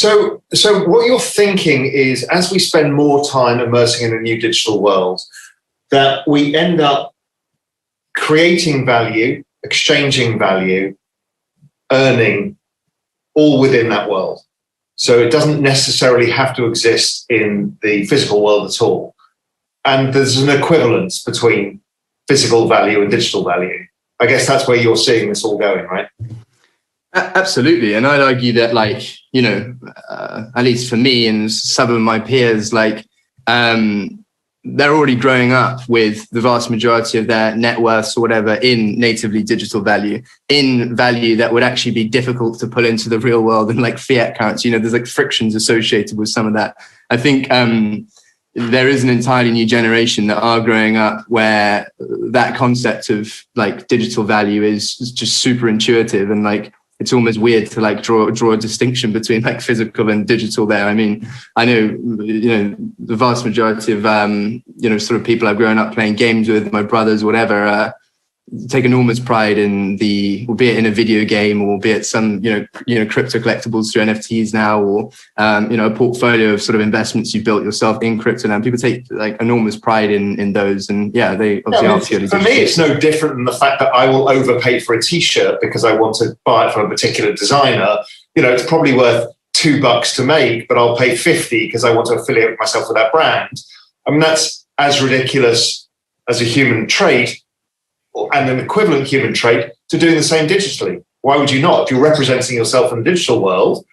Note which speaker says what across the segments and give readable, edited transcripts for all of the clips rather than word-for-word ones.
Speaker 1: So what you're thinking is, as we spend more time immersing in a new digital world, that we end up creating value, exchanging value, earning, all within that world. So it doesn't necessarily have to exist in the physical world at all. And there's an equivalence between physical value and digital value. I guess that's where you're seeing this all going, right?
Speaker 2: Absolutely. And I'd argue that, like, you know, at least for me and some of my peers, like, they're already growing up with the vast majority of their net worths or whatever in natively digital value, in value that would actually be difficult to pull into the real world in like fiat currency. You know, there's like frictions associated with some of that. I think there is an entirely new generation that are growing up where that concept of like digital value is just super intuitive, and like it's almost weird to like draw a distinction between like physical and digital there. I mean, I know, you know, the vast majority of, you know, sort of people I've grown up playing games with, my brothers, whatever, take enormous pride in the, albeit in a video game, or albeit some, you know, crypto collectibles through NFTs now, or, you know, a portfolio of sort of investments you built yourself in crypto now. People take like enormous pride in those. And yeah, they obviously are.
Speaker 1: For me, it's no different than the fact that I will overpay for a t-shirt because I want to buy it from a particular designer. You know, it's probably worth $2 to make, but I'll pay 50 because I want to affiliate myself with that brand. I mean, that's as ridiculous as a human trait, and an equivalent human trait to doing the same digitally. Why would you not? If you're representing yourself in the digital world,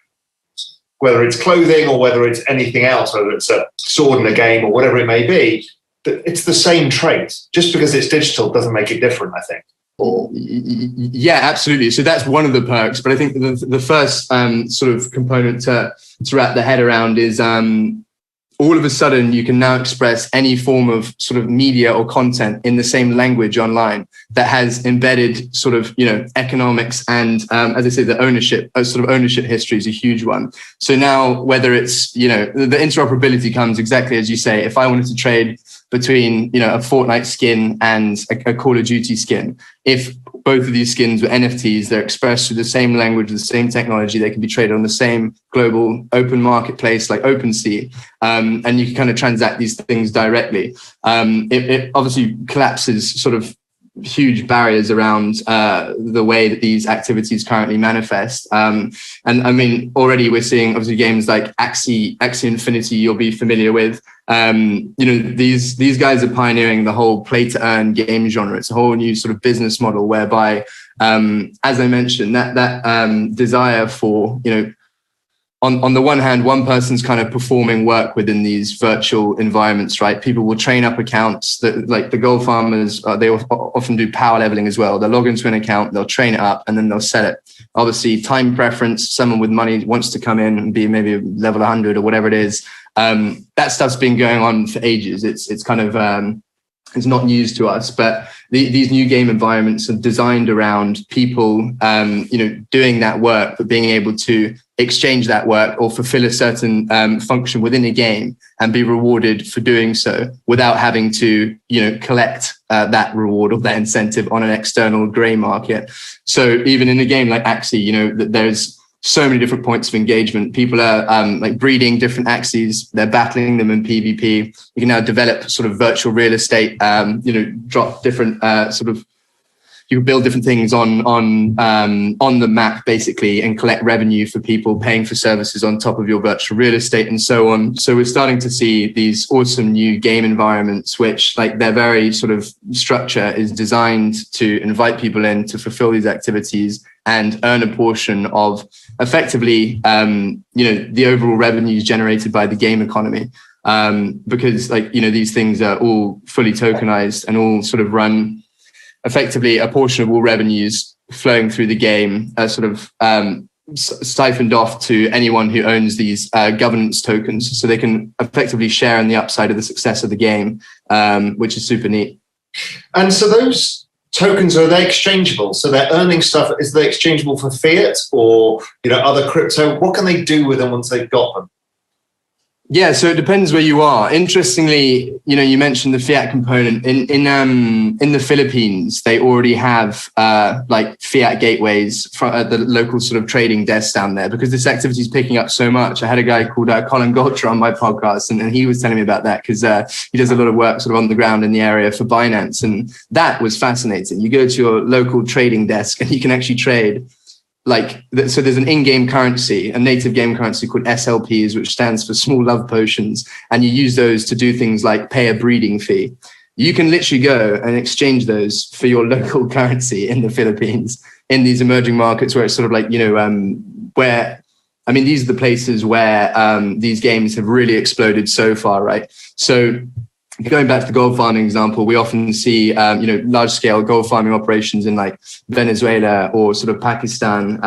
Speaker 1: whether it's clothing or whether it's anything else, whether it's a sword in a game or whatever it may be, it's the same trait. Just because it's digital doesn't make it different, I think.
Speaker 2: Yeah, absolutely. So that's one of the perks. But I think the first sort of component to wrap the head around is all of a sudden you can now express any form of sort of media or content in the same language online that has embedded sort of, you know, economics and, as I say, the ownership, sort of ownership history is a huge one. So now whether it's, you know, the interoperability comes exactly as you say. If I wanted to trade between, you know, a Fortnite skin and a Call of Duty skin, if both of these skins were NFTs, they're expressed through the same language, the same technology, they can be traded on the same global open marketplace like OpenSea, and you can kind of transact these things directly. It obviously collapses sort of huge barriers around the way that these activities currently manifest. And I mean, already we're seeing obviously games like Axie Infinity you'll be familiar with. You know, these guys are pioneering the whole play to earn game genre. It's a whole new sort of business model whereby, as I mentioned, that desire for, you know, on the one hand, one person's kind of performing work within these virtual environments, right? People will train up accounts that, like the gold farmers, they often do power leveling as well. They'll log into an account, they'll train it up, and then they'll sell it. Obviously, time preference, someone with money wants to come in and be maybe level 100 or whatever it is. That stuff's been going on for ages. It's kind of, it's not news to us, but these new game environments are designed around people, you know, doing that work, but being able to exchange that work or fulfill a certain function within a game and be rewarded for doing so without having to, you know, collect that reward or that incentive on an external grey market. So even in a game like Axie, you know, there's so many different points of engagement. People are like breeding different Axies. They're battling them in PvP. You can now develop sort of virtual real estate, you know, drop different sort of, you can build different things on the map basically and collect revenue for people paying for services on top of your virtual real estate and so on. So we're starting to see these awesome new game environments, which like their very sort of structure is designed to invite people in to fulfill these activities and earn a portion of effectively, you know, the overall revenues generated by the game economy. Because like, you know, these things are all fully tokenized and all sort of run effectively a portion of all revenues flowing through the game sort of siphoned off to anyone who owns these governance tokens, so they can effectively share in the upside of the success of the game, which is super neat.
Speaker 1: And so those tokens, are they exchangeable? So they're earning stuff. Is they exchangeable for fiat or, you know, other crypto? What can they do with them once they've got them?
Speaker 2: Yeah, so it depends where you are. Interestingly, you mentioned the fiat component. In the Philippines, they already have like fiat gateways at the local sort of trading desks down there, because this activity is picking up so much. I had a guy called Colin Goltra on my podcast, and he was telling me about that, because he does a lot of work sort of on the ground in the area for Binance, and that was fascinating. You go to your local trading desk and you can actually trade. So there's an in-game currency, a native game currency called SLPs, which stands for small love potions. And you use those to do things like pay a breeding fee. You can literally go and exchange those for your local currency in the Philippines, in these emerging markets where it's sort of like, these are the places where these games have really exploded so far, right? So going back to the gold farming example, we often see, large scale gold farming operations in like Venezuela or sort of Pakistan,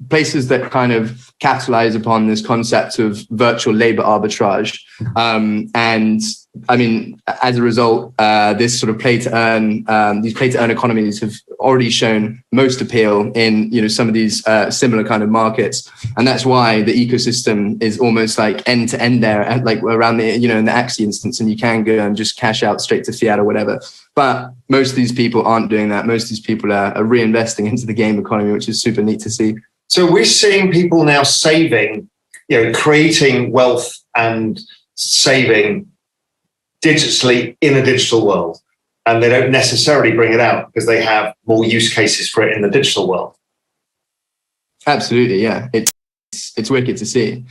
Speaker 2: places that kind of capitalize upon this concept of virtual labor arbitrage. And I mean, as a result, this sort of these play to earn economies have already shown most appeal in, some of these similar kind of markets. And that's why the ecosystem is almost like end to end there, and like around the, in the Axie instance, and you can go and just cash out straight to fiat or whatever. But most of these people aren't doing that. Most of these people are reinvesting into the game economy, which is super neat to see.
Speaker 1: So we're seeing people now saving, creating wealth and saving digitally in a digital world, and they don't necessarily bring it out because they have more use cases for it in the digital world.
Speaker 2: Absolutely, yeah. It's wicked to see.